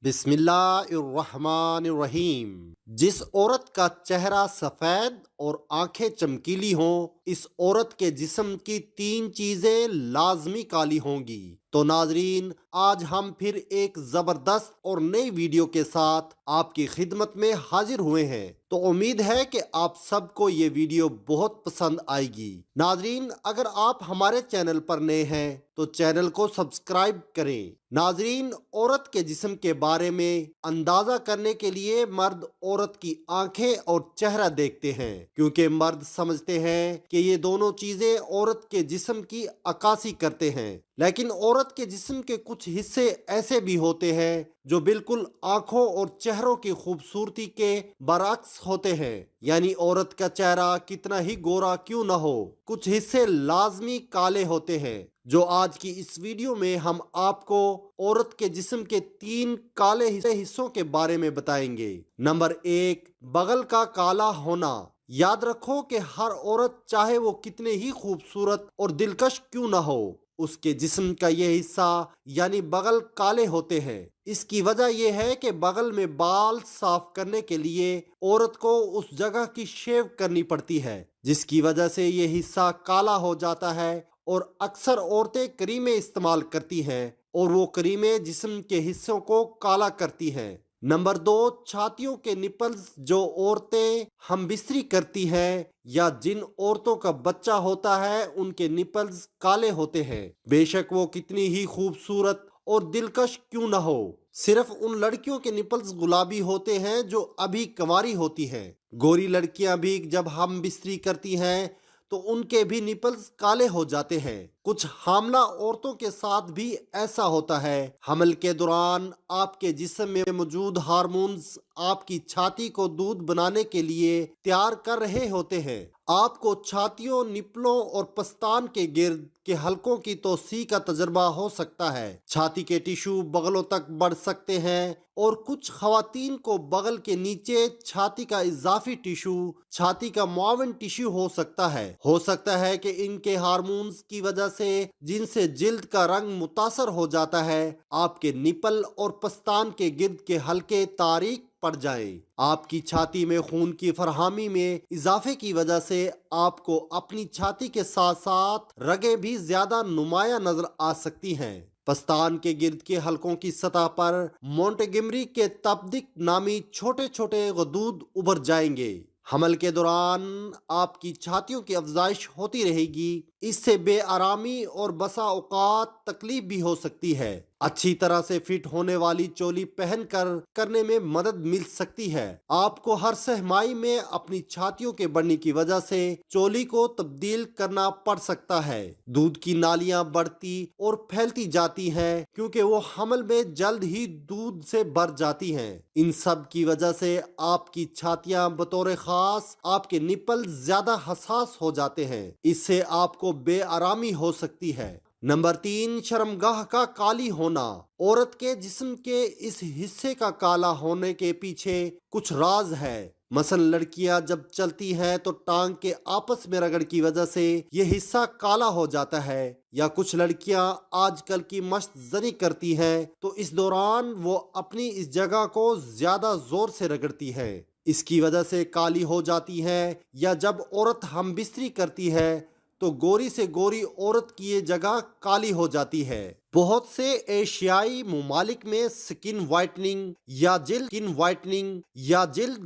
बिस्मिल्लाहिर्रहमानिर्रहीम। जिस औरत का चेहरा सफेद और आंखें चमकीली हों, इस औरत के जिस्म की 3 चीजें लाजमी काली होंगी। तो नाजरीन, आज हम फिर एक जबरदस्त और नई वीडियो के साथ आपकी खिदमत में हाजिर हुए हैं। तो उम्मीद है कि आप सबको ये वीडियो बहुत पसंद आएगी। नाजरीन, अगर आप हमारे चैनल पर नए हैं तो चैनल को सब्सक्राइब करें। नाजरीन, औरत के जिस्म के बारे में अंदाजा करने के लिए मर्द औरत की आंखें और चेहरा देखते हैं, क्योंकि मर्द समझते हैं कि ये दोनों चीजें औरत के जिस्म की अक्कासी करते हैं। लेकिन औरत के जिस्म के कुछ हिस्से ऐसे भी होते हैं जो बिल्कुल आंखों और चेहरों की खूबसूरती के बरअक्स होते हैं। यानी औरत का चेहरा कितना ही गोरा क्यों न हो, कुछ हिस्से लाजमी काले होते हैं, जो आज की इस वीडियो में हम आपको औरत के जिस्म के 3 काले हिस्सों के बारे में बताएंगे। नंबर 1, बगल का काला होना। याद रखो कि हर औरत, चाहे वो कितने ही खूबसूरत और दिलकश क्यों ना हो, उसके जिस्म का ये हिस्सा यानी बगल काले होते हैं। इसकी वजह यह है कि बगल में बाल साफ करने के लिए औरत को उस जगह की शेव करनी पड़ती है, जिसकी वजह से ये हिस्सा काला हो जाता है। और अक्सर औरतें क्रीमें इस्तेमाल करती हैं और वो क्रीमें जिस्म के हिस्सों को काला करती हैं। नंबर 2, छातियों के निपल्स। जो औरतें हम बिस्तरी करती हैं या जिन औरतों का बच्चा होता है, उनके निपल्स काले होते हैं, बेशक वो कितनी ही खूबसूरत और दिलकश क्यों न हो। सिर्फ उन लड़कियों के निपल्स गुलाबी होते हैं जो अभी कंवारी होती हैं। गोरी लड़कियां भी जब हम बिस्तरी करती हैं तो उनके भी निपल्स काले हो जाते हैं। कुछ हामला औरतों के साथ भी ऐसा होता है। हमल के दौरान आपके जिस्म में मौजूद हार्मोन्स आपकी छाती को दूध बनाने के लिए तैयार कर रहे होते हैं। आपको छातियों, निपलों और पस्तान के गिर्द के हलकों की तोसी का तजर्बा हो सकता है। छाती के टिश्यू बगलों तक बढ़ सकते हैं और कुछ खवातीन को बगल के नीचे छाती का इजाफी टिश्यू, छाती का मुआविन टिश्यू हो सकता है। हो सकता है कि इनके हार्मोन्स की वजह से, जिनसे जिल्द का रंग मुतासर हो जाता है, आपके निपल और पस्तान के गिर्द के हल्के तारीक पड़ जाएं। आपकी छाती में खून की फरहामी में इजाफे की वजह से आपको अपनी छाती के साथ साथ रगें भी ज्यादा नुमाया नजर आ सकती हैं। पस्तान के गिर्द के हलकों की सतह पर मोंटेगेमरी के तपदिक नामी छोटे छोटे गदूद उभर जाएंगे। हमल के दौरान आपकी छातियों की अफजाइश होती रहेगी। इससे बेआरामी और बसा औकात तकलीफ भी हो सकती है। अच्छी तरह से फिट होने वाली चोली पहनकर करने में मदद मिल सकती है। आपको हर सहमाई में अपनी छातियों के बढ़ने की वजह से चोली को तब्दील करना पड़ सकता है। दूध की नालियां बढ़ती और फैलती जाती हैं, क्योंकि वो हमल में जल्द ही दूध से भर जाती हैं। इन सब की वजह से आपकी छातियां बतौर खास आपके निपल ज्यादा हसास हो जाते हैं। इससे आपको बेआरामी हो सकती है। नंबर 3, शर्मगाह का काली होना। औरत के जिस्म के इस हिस्से का काला होने के पीछे कुछ राज है। मसलन लड़कियां जब चलती हैं तो टांग के आपस में रगड़ की वजह से यह हिस्सा काला हो जाता है। या कुछ लड़कियां आजकल की मस्त जनी करती हैं तो इस दौरान वो अपनी इस जगह को ज्यादा जोर से रगड़ती है, इसकी वजह से काली हो जाती है। या जब औरत हम बिस्तरी करती है तो गोरी से गोरी औरत की ये जगह काली हो जाती है। बहुत से एशियाई ममालिक में स्किन वाइटनिंग या जिल्द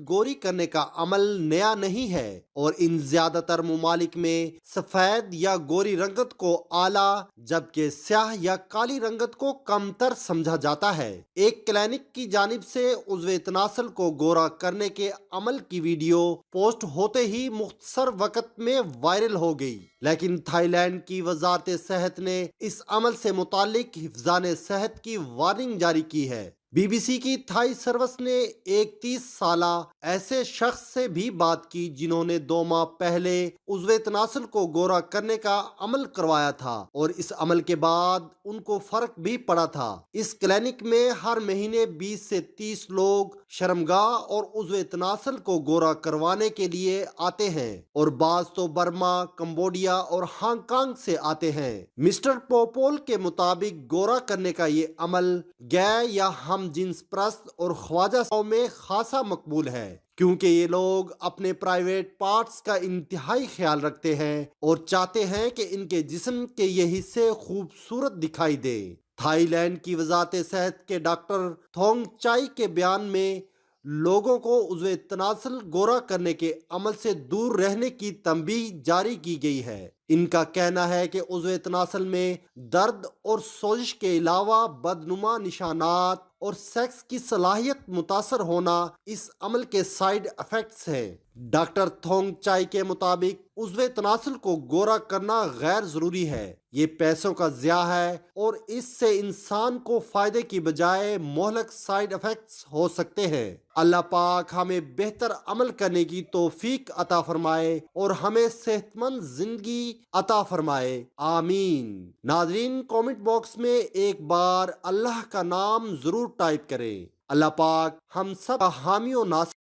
गोरी करने का अमल नया नहीं है, और इन ज्यादातर ममालिक में सफेद या गोरी रंगत को आला जबकि स्याह या काली रंगत को कमतर समझा जाता है। एक क्लिनिक की जानिब से उज़्वे तनासल को गोरा करने के अमल की वीडियो पोस्ट होते ही मुख्तसर वक्त में वायरल हो गई, लेकिन थाईलैंड की वजारत सेहत ने इस अमल से मुताल्लिक हिफ्ज़ाने सेहत की वार्निंग जारी की है। बीबीसी की थाई सर्विस ने एक 30 साला ऐसे शख्स से भी बात की जिन्होंने 2 माह पहले उज़्वे तनासल को गोरा करने का अमल करवाया था, और इस अमल के बाद उनको फर्क भी पड़ा था। इस क्लिनिक में हर महीने 20 से 30 लोग शर्मगाह और उज़्वे तनासल को गोरा करवाने के लिए आते हैं, और बाज तो बर्मा, कंबोडिया और हांगकांग से आते हैं। मिस्टर पोपोल के मुताबिक गोरा करने का ये अमल गै या हम जिन्स परस्त और ख्वाजा में खासा मकबूल है, क्योंकि ये लोग अपने प्राइवेट पार्ट्स का इंतहाई ख्याल रखते हैं और चाहते हैं कि इनके जिस्म के ये हिस्से खूबसूरत दिखाई दे। थाईलैंड की वजारत सेहत के डॉक्टर थोंगचाई के बयान में लोगों को उज़्वे तनासल गोरा करने के अमल से दूर रहने की तंबीह जारी की गई है। इनका कहना है कि उज़्वे तनासल में दर्द और सोजिश के अलावा बदनुमा निशानात और सेक्स की सलाहियत मुतासर होना इस अमल के साइड इफेक्ट्स है। डॉक्टर थोंगचाई के मुताबिक उज़्वे तनासल को गोरा करना गैर जरूरी है, ये पैसों का ज़िया है और इससे इंसान को फायदे की बजाय मोहलक साइड इफेक्ट्स हो सकते हैं। अल्लाह पाक हमें बेहतर अमल करने की तौफीक अता फरमाए और हमें सेहतमंद जिंदगी अता फरमाए, आमीन। नाजरीन, कमेंट बॉक्स में एक बार अल्लाह का नाम जरूर टाइप करें। अल्लाह पाक हम सब हामी और नासिर